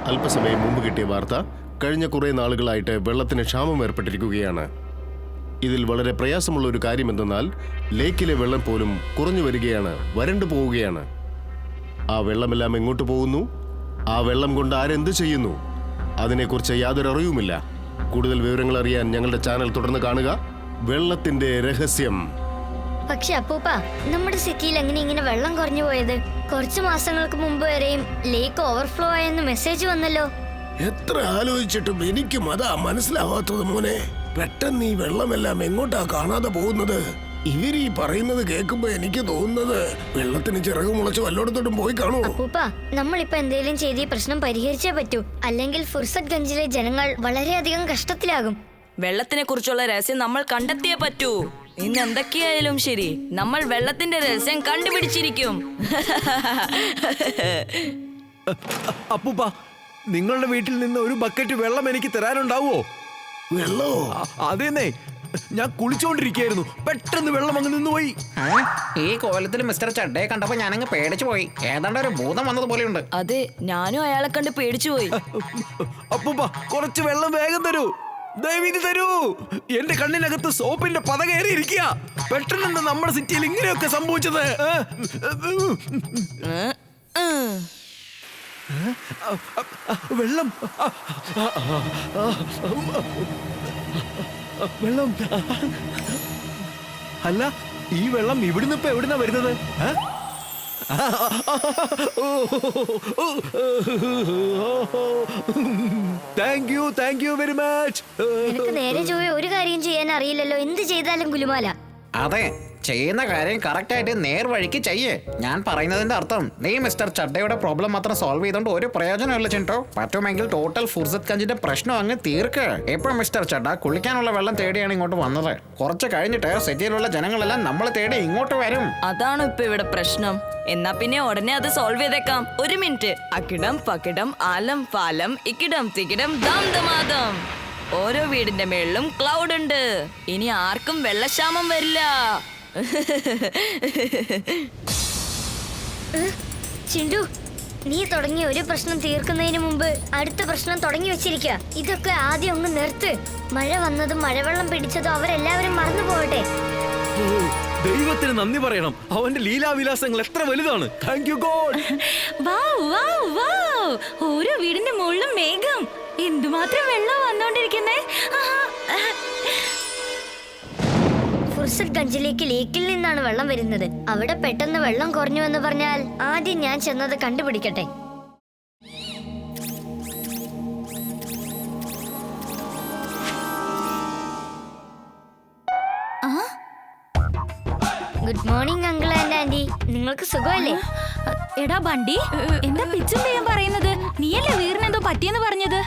അല്പസമയം മുമ്പ് കിട്ടിയ വാർത്ത കഴിഞ്ഞ കുറേ നാളുകളായിട്ട് വെള്ളത്തിന് ക്ഷാമം ഏർപ്പെട്ടിരിക്കുകയാണ്. ഇതിൽ വളരെ പ്രയാസമുള്ള ഒരു കാര്യം എന്തെന്നാൽ ലേക്കിലെ വെള്ളം പോലും കുറഞ്ഞു വരികയാണ്, വരണ്ടു പോവുകയാണ്. ആ വെള്ളമെല്ലാം എങ്ങോട്ട് പോകുന്നു? ആ വെള്ളം കൊണ്ട് ആരെന്ത് ചെയ്യുന്നു? അതിനെക്കുറിച്ച് യാതൊരു അറിവുമില്ല. കൂടുതൽ വിവരങ്ങൾ അറിയാൻ ഞങ്ങളുടെ ചാനൽ തുടർന്ന് കാണുക. വെള്ളത്തിന്റെ രഹസ്യം. പക്ഷെ അപ്പൂപ്പ, നമ്മുടെ സിറ്റിയിൽ എങ്ങനെ ഇങ്ങനെ വെള്ളം കുറഞ്ഞു പോയത്? കുറച്ചു മാസങ്ങൾക്ക് മുമ്പ് വരെയും ലേക്ക് ഓവർഫ്ലോ ആയെന്ന് മെസ്സേജ് വന്നല്ലോ. എത്ര ആലോചിച്ചിട്ടും എനിക്കും അതാ മനസ്സിലാവാത്തത് മോനെ. പെട്ടെന്ന് ഈ വെള്ളമെല്ലാം എങ്ങോട്ടാ കാണാതെ പോകുന്നത്? ഇവരീ പറയുന്നത് കേൾക്കുമ്പോ എനിക്ക് തോന്നുന്നത് വെള്ളത്തിന് ചിറക് മുളച്ച് വല്ലോടത്തോട്ടും പോയി കാണൂ. അപ്പൂപ്പ, നമ്മളിപ്പോ എന്തെങ്കിലും ചെയ്ത് ഈ പ്രശ്നം പരിഹരിച്ചേ പറ്റൂ. അല്ലെങ്കിൽ ഫുർസത് ഗഞ്ചിലെ ജനങ്ങൾ വളരെയധികം കഷ്ടത്തിലാകും. വെള്ളത്തിനെ കുറിച്ചുള്ള രഹസ്യം നമ്മൾ കണ്ടെത്തിയേ പറ്റൂ. ഇന്ന് എന്തൊക്കെയായാലും ശരി, നമ്മൾ വെള്ളത്തിന്റെ രഹസ്യം കണ്ടുപിടിച്ചിരിക്കും. അപ്പൂപ്പ, നിങ്ങളുടെ വീട്ടിൽ നിന്ന് ഒരു ബക്കറ്റ് വെള്ളം എനിക്ക് തരാനുണ്ടാവോ? വെള്ളോ? അതേന്നേ, ഞാൻ കുളിച്ചോണ്ടിരിക്കുകയായിരുന്നു, പെട്ടെന്ന് വെള്ളം അങ്ങ് നിന്നുപോയി. ഈ കോലത്തിൽ മിസ്റ്റർ ചഡ്ഡയെ കണ്ടപ്പോ ഞാനങ്ങ് പേടിച്ചു പോയി. ഏതാണ്ട് ഒരു ഭൂതം വന്നതുപോലെയുണ്ട്. അതെ, ഞാനും അയാളെ കണ്ട് പേടിച്ചു പോയി. അപ്പൂപ്പ, കുറച്ച് വെള്ളം വേഗം തരൂ, ദയവീത് തരൂ. എന്റെ കണ്ണിനകത്ത് സോപ്പിന്റെ പത കയറിയിരിക്കുക. പെട്ടെന്ന് നമ്മുടെ സിറ്റിയിൽ ഇങ്ങനെയൊക്കെ സംഭവിച്ചത്. വെള്ളം വെള്ളം അല്ല, ഈ വെള്ളം ഇവിടുന്ന് ഇപ്പൊ എവിടുന്നാ വരുന്നത്? Thank you very much. നിനക്ക് നേരെ ചൊവ്വേ ഒരു കാര്യം ചെയ്യാൻ അറിയില്ലല്ലോ. എന്ത് ചെയ്താലും ഗുലുമാല. അതെ, ചെയ്യുന്ന കാര്യം കറക്റ്റ് ആയിട്ട് നേർവഴിക്ക് ചെയ്യേ. ഞാൻ പറയുന്നതിന്റെ അർത്ഥം നീ മിസ്റ്റർ ചഡ്ഡയുടെ പ്രോബ്ലം മാത്രം സോൾവ് ചെയ്തോണ്ട് ഒരു പ്രയോജനമില്ല ചിൻട്ടോ. പറ്റുമെങ്കിൽ ടോട്ടൽ ഫുർസത് ഗഞ്ചിന്റെ പ്രശ്നം അങ്ങ് തീർക്ക്. ഇപ്പൊ മിസ്റ്റർ ചഡ്ഡ കുളിക്കാനുള്ള വെള്ളം തേടിയാണ് ഇങ്ങോട്ട് വന്നത്. കുറച്ച് കഴിഞ്ഞിട്ട് സിറ്റിയിലുള്ള ജനങ്ങളെല്ലാം നമ്മളെ തേടി ഇങ്ങോട്ട് വരും. അതാണോ ഇപ്പൊ ഇവിടെ പ്രശ്നം? എന്നാ പിന്നെ ഉടനെ അത് സോൾവ് ചെയ്തേക്കാം. ഒരു മിനിറ്റ്. അക്കിടം പക്കിടം ആലം പാലം ഇക്കിടം തിക്കിടം ദാം ദമാദം. ഓരോ വീടിന്റെ മേളിലും ക്ലൗഡ് ഉണ്ട്. ഇനി ആർക്കും വെള്ളക്ഷാമം വരില്ല. ചിണ്ടു, നീ തുടങ്ങിയ ഒരു പ്രശ്നം തീർക്കുന്നതിന് മുമ്പ് അടുത്ത പ്രശ്നം തുടങ്ങി വെച്ചിരിക്കുക. ഇതൊക്കെ ആദ്യം ഒന്ന് നിർത്ത്. മഴ വന്നതും മഴവെള്ളം പിടിച്ചതും അവരെല്ലാവരും മറന്നു പോകട്ടെ. ദൈവത്തിന് നന്ദി പറയണം. അവന്റെ ലീലാവിലാസങ്ങൾ എത്ര വലുതാണ്. Thank you God. ഓരോ വീടിന്റെ മുകളിലും മേഘം. എന്തുമാത്രം വെള്ളം വന്നോണ്ടിരിക്കുന്നേ. ഫുർസത് ഗഞ്ചിലേക്ക് ലേക്കിൽ നിന്നാണ് വെള്ളം വരുന്നത്. അവിടെ പെട്ടെന്ന് വെള്ളം കുറഞ്ഞു എന്ന് പറഞ്ഞാൽ ആദ്യം ഞാൻ ചെന്നത് കണ്ടുപിടിക്കട്ടെ. Good morning uncle and aunty. നിങ്ങൾക്ക് സുഖമല്ലേ? എടാ ബണ്ടി, എന്താ പിച്ചും ചെയ്യാൻ പറയുന്നത്? നീയല്ലേ വീറിനെന്തോ പറ്റിയെന്ന് പറഞ്ഞത്?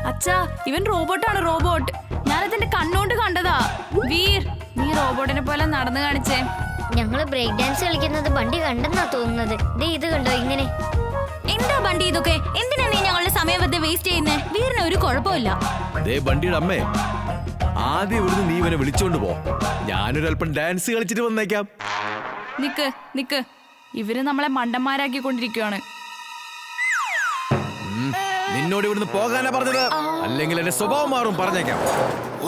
അച്ഛാ, ഇവൻ റോബോട്ടാണ്, റോബോട്ട്. ഞാനതിന്റെ കണ്ണോണ്ട് കണ്ടതാ. വീർ, നീ റോബോട്ടിനെ പോലെ നടന്നു കാണിച്ചേ. ഞങ്ങള് ബ്രേക്ക് ഡാൻസ് കളിക്കുന്നത് ബണ്ടി കണ്ടെന്നാ തോന്നുന്നത്. ദേ ഇത് കണ്ടോ ഇങ്ങനെ. എന്താ ബണ്ടി ഇതൊക്കെ? എന്തിനാ നീ ഞങ്ങളുടെ സമയം വെറുതെ വേസ്റ്റ് ചെയ്യുന്നേ? വീറിന് ഒരു കുഴപ്പമില്ല. ബണ്ടിയുടെ അമ്മേ, ആദ്യം ഇവിടുന്ന് നീ ഇവനെ വിളിച്ചോണ്ട് പോ. ഞാനൊരല്പം ഡാൻസ് കളിച്ചിട്ട് വന്നേക്കാം. നിക്ക്, ഇവര് നമ്മളെ മണ്ടന്മാരാക്കിക്കൊണ്ടിരിക്കുകയാണ്. നിന്നോട് ഇവിടുന്ന് പോകാനാ പറഞ്ഞത്, അല്ലെങ്കിൽ എന്റെ സ്വഭാവം മാറും, പറഞ്ഞേക്കാം.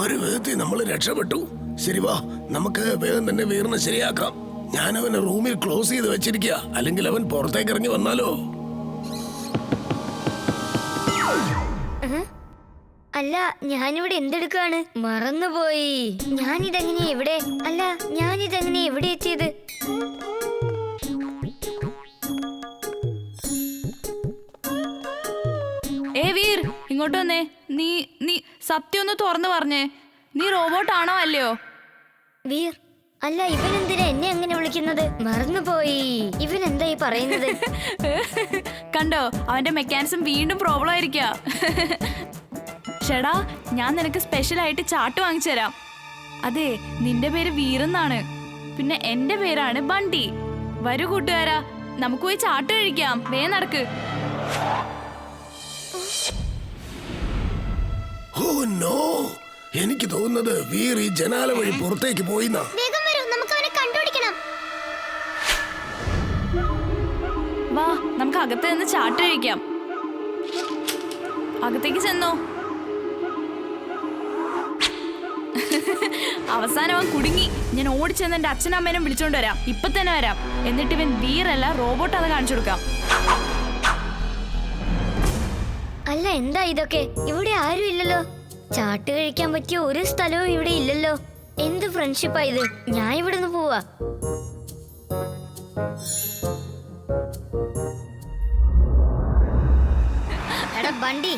ഒരു വിധത്തിൽ നമ്മൾ രക്ഷപ്പെട്ടു. ശരി വാ, നമുക്ക് വേഗം തന്നെ വീറിനെ ശരിയാക്കാം. ഞാൻ അവനെ റൂമിൽ ക്ലോസ് ചെയ്ത് വെച്ചിരിക്കുക. അല്ലെങ്കിൽ അവൻ പുറത്തേക്ക് ഇറങ്ങി വന്നാലോ? അല്ല, ഞാനിവിടെ എന്തെടുക്കാണ്? മറന്നുപോയി. ഞാനിതെങ്ങനെ എവിടെ എത്തിയത്? വീർ, ഇങ്ങോട്ട് വന്നേ. നീ സത്യം ഒന്ന് തുറന്നു പറഞ്ഞേ. നീ റോബോട്ടാണോ അല്ലയോ? വീർ, അല്ല, ഇവൻ എന്തിനാ എന്നെ അങ്ങനെ വിളിക്കുന്നത്? മറന്നുപോയി. ഇവൻ എന്താ ഈ പറയുന്നത്? കണ്ടോ, അവന്റെ മെക്കാനിസം വീണ്ടും പ്രോബ്ലം ആയിരിക്കാ. ചേടാ, ഞാൻ നിനക്ക് സ്പെഷ്യൽ ആയിട്ട് ചാട്ട് വാങ്ങിച്ചു തരാം. അതെ, നിന്റെ പേര് വീറെന്നാണ്. പിന്നെ എന്റെ പേരാണ് ബണ്ടി. വരൂ കൂട്ടുകാരാ, നമുക്ക് പോയി ചാട്ട് കഴിക്കാം. വേ നടക്ക്. ഓ നോ, എനിക്ക് തോന്നുന്നത് വീർ ഈ ജനാല വഴി പുറത്തേക്ക് പോയിന്നാ. വാ, നമുക്ക് അകത്ത് നിന്ന് ചാട്ട് കഴിക്കാം. അകത്തേക്ക് ചെന്നോ. അവസാനം അവൻ കുടുങ്ങി. ഞാൻ ഓടിച്ചെന്ന് എന്റെ അച്ഛനമ്മേനും വിളിച്ചോണ്ട് വരാം. ഇപ്പൊ തന്നെ വരാം. എന്നിട്ട് ഇവൻ വീറല്ല റോബോട്ട് അത് കാണിച്ചു കൊടുക്കാം. അല്ല, എന്താ ഇതൊക്കെ? ഇവിടെ ആരും ഇല്ലല്ലോ. ചാട്ട് കഴിക്കാൻ പറ്റിയ ഒരു സ്ഥലവും ഇവിടെ ഇല്ലല്ലോ. എന്ത് ഫ്രണ്ട്ഷിപ്പാ ഇത്? ഞാൻ ഇവിടുന്ന് പോവാ. എടാ ബണ്ടി,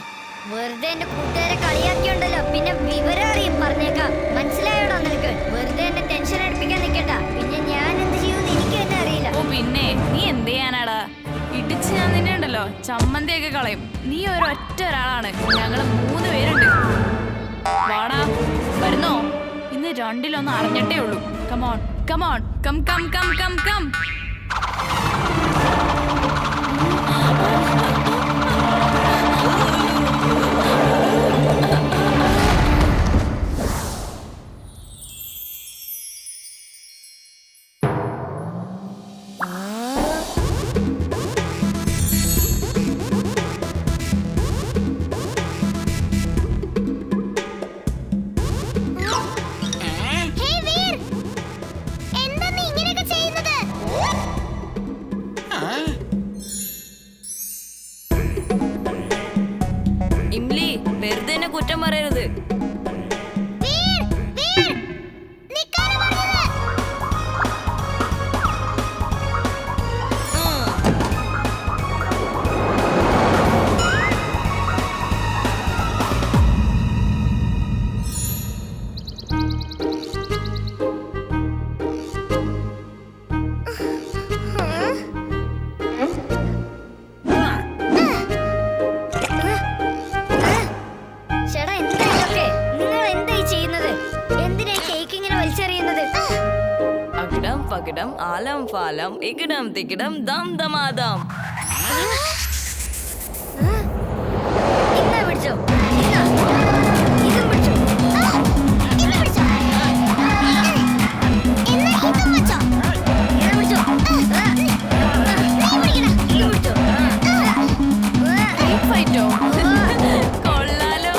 വെറുതെ എന്റെ കൂട്ടുകാരെ കളിയാക്കിയുണ്ടല്ലോ. പിന്നെ വിവരം അറിയും, പറഞ്ഞേക്കാം. മനസ്സിലായോടാ നിനക്ക്? വെറുതെ എന്നെ ടെൻഷൻ അടുപ്പിക്കാൻ നിൽക്കണ്ട. പിന്നെ ഞാൻ എന്ത് ചെയ്യുമെന്ന് എനിക്ക് തന്നെ അറിയില്ല. ഓ പിന്നെ നീ എന്ത് ചെയ്യാനാടാ? ഇടിച്ച് ഞാൻ നിന്നെ ഉണ്ടല്ലോ ചമ്മന്തിയൊക്കെ കളയും. നീ ഒരൊറ്റ ഒരാളാണ്, ഞങ്ങള് 3 പേരുണ്ട്. വാടാ, വരുന്നോ? ഇന്ന് 2-1 അറിഞ്ഞിട്ടേ ഉള്ളൂ. Come on come on, come come come come come. Imli, വെറുതെ എന്നെ കുറ്റം പറയരുത്. ചേട്ടാ, എന്താ ഇതൊക്കെ? നിങ്ങൾ എന്തായി ചെയ്യുന്നത്? എന്തിനാ ഈ കേക്ക് ഇങ്ങനെ വലിച്ചെറിയുന്നത്? അകിടം പകിടം ആലം ഫാലം ഇകിടം തിക്കിടം ദം ദമാദം. ഇന്നാ പിടിച്ചോ. ഇന്നാ. ഇതും പിടിച്ചോ. ഇത് പിടിച്ചോ. ഇതും പിടിച്ചോ. ഇത് പിടിച്ചോ. ഇത് പിടിച്ചോ. ഫൈറ്റോ കൊള്ളാലോ.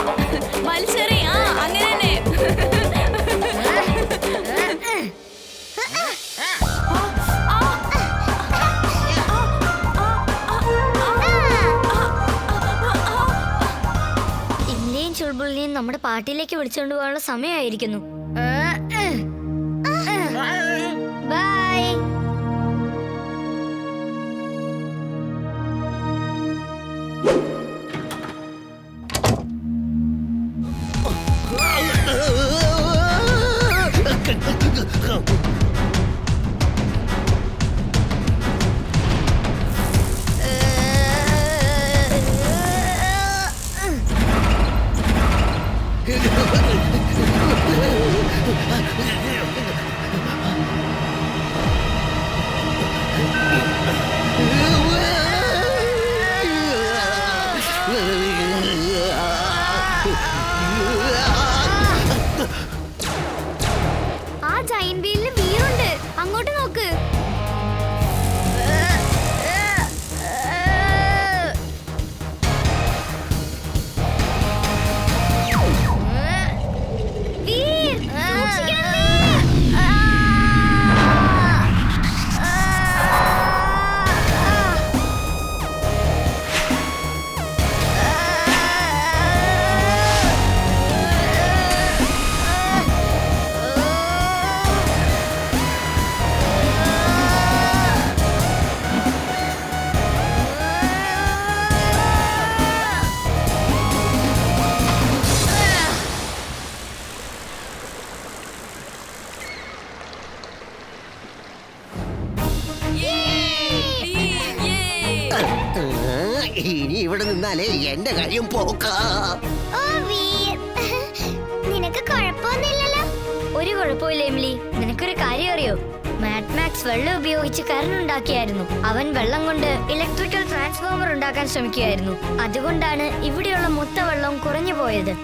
വലിച്ചെറി. ആ അങ്ങനെ തന്നെ. ഇന്ത്യയും ചുൾബുളിനെയും നമ്മുടെ പാർട്ടിയിലേക്ക് വിളിച്ചുകൊണ്ട് പോകാനുള്ള സമയമായിരിക്കുന്നു. ബൈ. ആ ജൈന്റ് വീലിന് വീറുണ്ട്. അങ്ങോട്ട് നോക്ക്. വീർ, സൂക്ഷിക്കണം വീർ. ഇനി ഇവിടെ നിന്നാലേ എന്റെ കാര്യം പോക്കാ. നിനക്ക് കുഴപ്പമൊന്നുമില്ലല്ലോ? ഒരു കുഴപ്പമില്ല എമിലി. നിനക്കൊരു കാര്യം അറിയോ? മാഡ് മാക്സ് വെള്ളം ഉപയോഗിച്ച് കറണ്ട് ഉണ്ടാക്കിയായിരുന്നു. അവൻ വെള്ളം കൊണ്ട് ഇലക്ട്രിക്കൽ ട്രാൻസ്ഫോമർ ഉണ്ടാക്കാൻ ശ്രമിക്കുകയായിരുന്നു. അതുകൊണ്ടാണ് ഇവിടെയുള്ള മൊത്ത വെള്ളവും കുറഞ്ഞു പോയത്.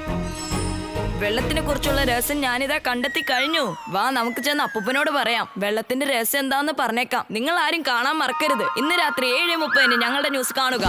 വെള്ളത്തിനെ കുറിച്ചുള്ള രഹസ്യം ഞാനിതാ കണ്ടെത്തി കഴിഞ്ഞു. വാ, നമുക്ക് ചെന്ന് അപ്പൂപ്പനോട് പറയാം. വെള്ളത്തിന്റെ രഹസ്യം എന്താന്ന് പറഞ്ഞേക്കാം. നിങ്ങൾ ആരും കാണാൻ മറക്കരുത്. ഇന്ന് രാത്രി 7:30 ഞങ്ങളുടെ ന്യൂസ് കാണുക.